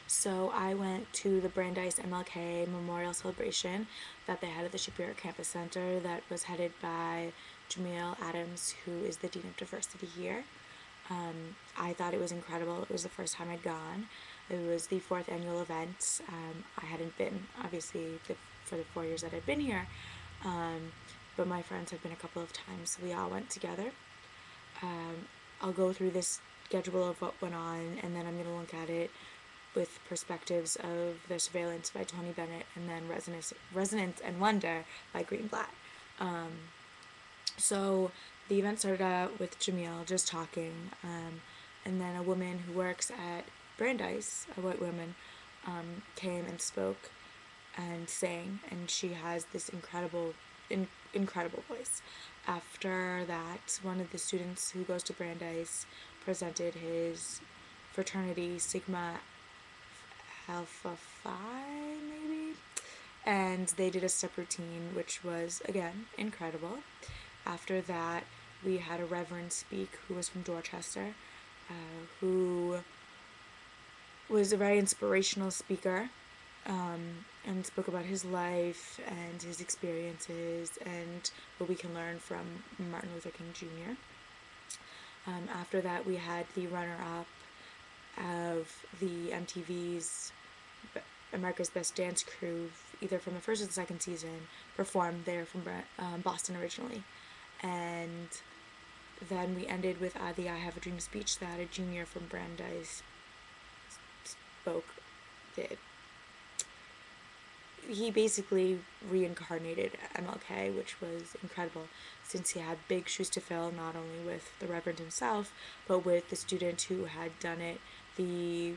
So I went to the Brandeis MLK Memorial Celebration that they had at the Shapiro Campus Center that was headed by Jamil Adams, who is the Dean of Diversity here. I thought it was incredible. It was the first time I'd gone. It was the fourth annual event. I hadn't been, obviously, for the 4 years that I'd been here, but my friends had been a couple of times, so we all went together. I'll go through this schedule of what went on, and then I'm going to look at it with perspectives of The Surveillance by Tony Bennett, and then Resonance and Wonder by Greenblatt. So the event started out with Jamil just talking, and then a woman who works at Brandeis, a white woman, came and spoke and sang, and she has this incredible voice. After that, one of the students who goes to Brandeis presented his fraternity Sigma Alpha Phi, maybe, and they did a step routine, which was again incredible. After that, we had a reverend speak who was from Dorchester, who was a very inspirational speaker, and spoke about his life and his experiences and what we can learn from Martin Luther King Jr. After that, we had the runner-up of the MTV's America's Best Dance Crew, either from the first or the second season, performed. They're from Boston originally. And then we ended with the I Have a Dream speech that a junior from Brandeis did. He basically reincarnated MLK, which was incredible, since he had big shoes to fill, not only with the Reverend himself, but with the student who had done it the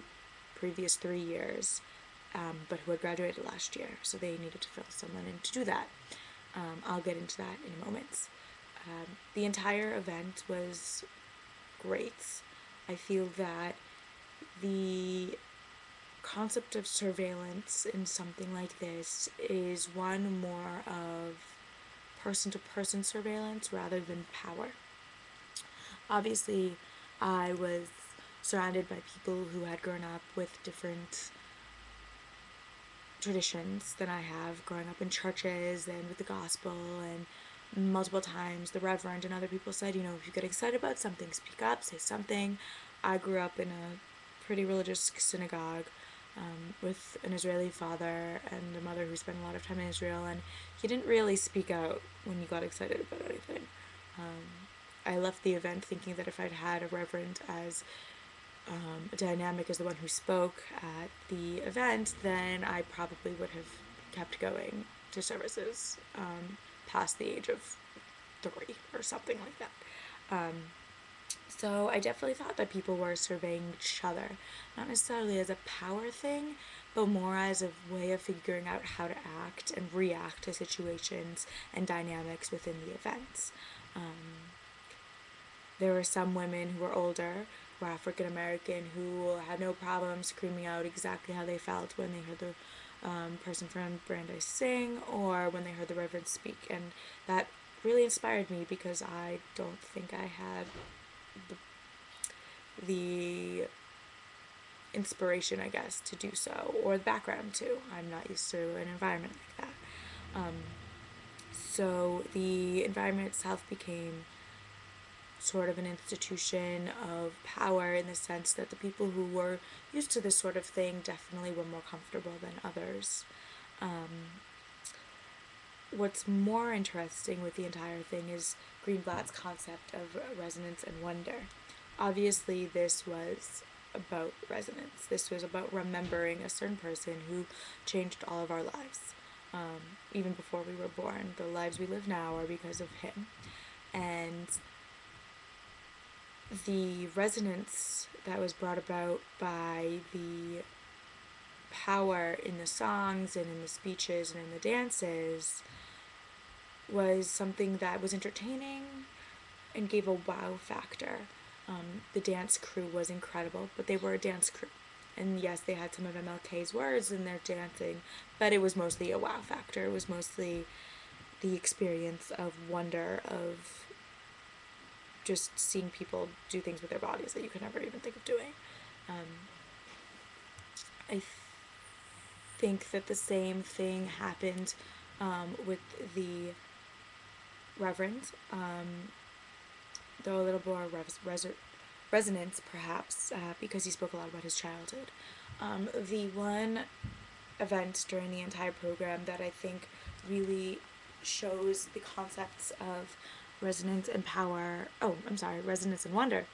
previous 3 years, but who had graduated last year. So they needed to fill someone in to do that. I'll get into that in a moment. The entire event was great. I feel that the concept of surveillance in something like this is one more of person-to-person surveillance rather than power. Obviously, I was surrounded by people who had grown up with different traditions than I have, growing up in churches and with the gospel, and multiple times the Reverend and other people said, if you get excited about something, speak up, say something. I grew up in a pretty religious synagogue, with an Israeli father and a mother who spent a lot of time in Israel, and he didn't really speak out when you got excited about anything. I left the event thinking that if I'd had a Reverend as dynamic as the one who spoke at the event, then I probably would have kept going to services past the age of 3 or something like that. So I definitely thought that people were surveying each other, not necessarily as a power thing, but more as a way of figuring out how to act and react to situations and dynamics within the events. There were some women who were older, who were African American, who had no problem screaming out exactly how they felt when they heard the person from Brandeis sing or when they heard the Reverend speak. And that really inspired me because I don't think I had the inspiration, I guess, to do so, or the background to. I'm not used to an environment like that. So the environment itself became sort of an institution of power in the sense that the people who were used to this sort of thing definitely were more comfortable than others. What's more interesting with the entire thing is Greenblatt's concept of resonance and wonder. Obviously, this was about resonance. This was about remembering a certain person who changed all of our lives. Even before we were born, the lives we live now are because of him. And the resonance that was brought about by the power in the songs and in the speeches and in the dances was something that was entertaining and gave a wow factor. The dance crew was incredible, but they were a dance crew. And yes, they had some of MLK's words in their dancing, but it was mostly a wow factor. It was mostly the experience of wonder, of just seeing people do things with their bodies that you could never even think of doing. I think that the same thing happened with the Reverend, though a little more resonance perhaps, because he spoke a lot about his childhood. The one event during the entire program that I think really shows the concepts of resonance and power, resonance and wonder,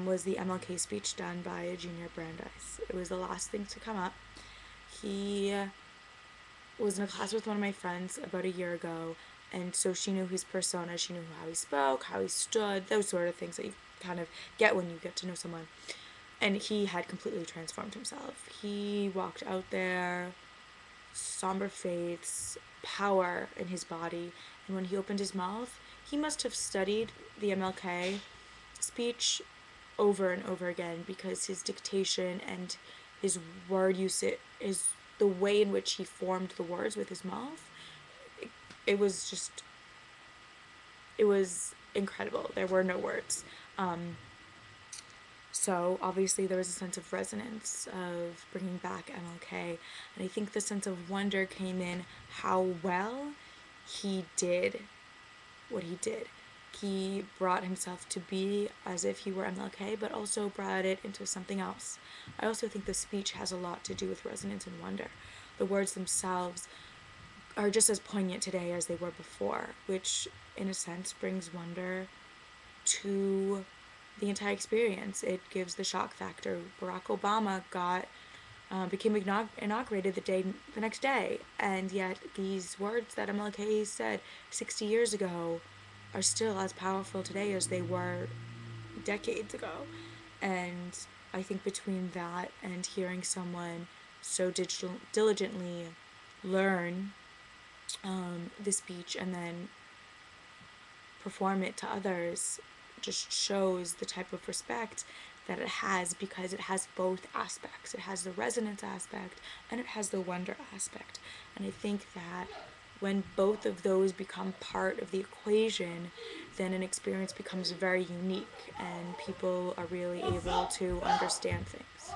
was the MLK speech done by Junior Brandeis. It was the last thing to come up. He was in a class with one of my friends about a year ago, and so she knew his persona, she knew how he spoke, how he stood, those sort of things that you kind of get when you get to know someone. And he had completely transformed himself. He walked out there, somber face, power in his body, and when he opened his mouth, he must have studied the MLK speech over and over again, because his dictation and his word usage, is the way in which he formed the words with his mouth. It, it was just, it was incredible. There were no words. So obviously there was a sense of resonance of bringing back MLK, and I think the sense of wonder came in how well he did what he did. He brought himself to be as if he were MLK, but also brought it into something else. I also think the speech has a lot to do with resonance and wonder. The words themselves are just as poignant today as they were before, which in a sense brings wonder to the entire experience. It gives the shock factor. Barack Obama became inaugurated the next day, and yet these words that MLK said 60 years ago are still as powerful today as they were decades ago. And I think between that and hearing someone so diligently learn the speech and then perform it to others just shows the type of respect that it has, because it has both aspects. It has the resonance aspect and it has the wonder aspect. And I think that when both of those become part of the equation, then an experience becomes very unique and people are really able to understand things.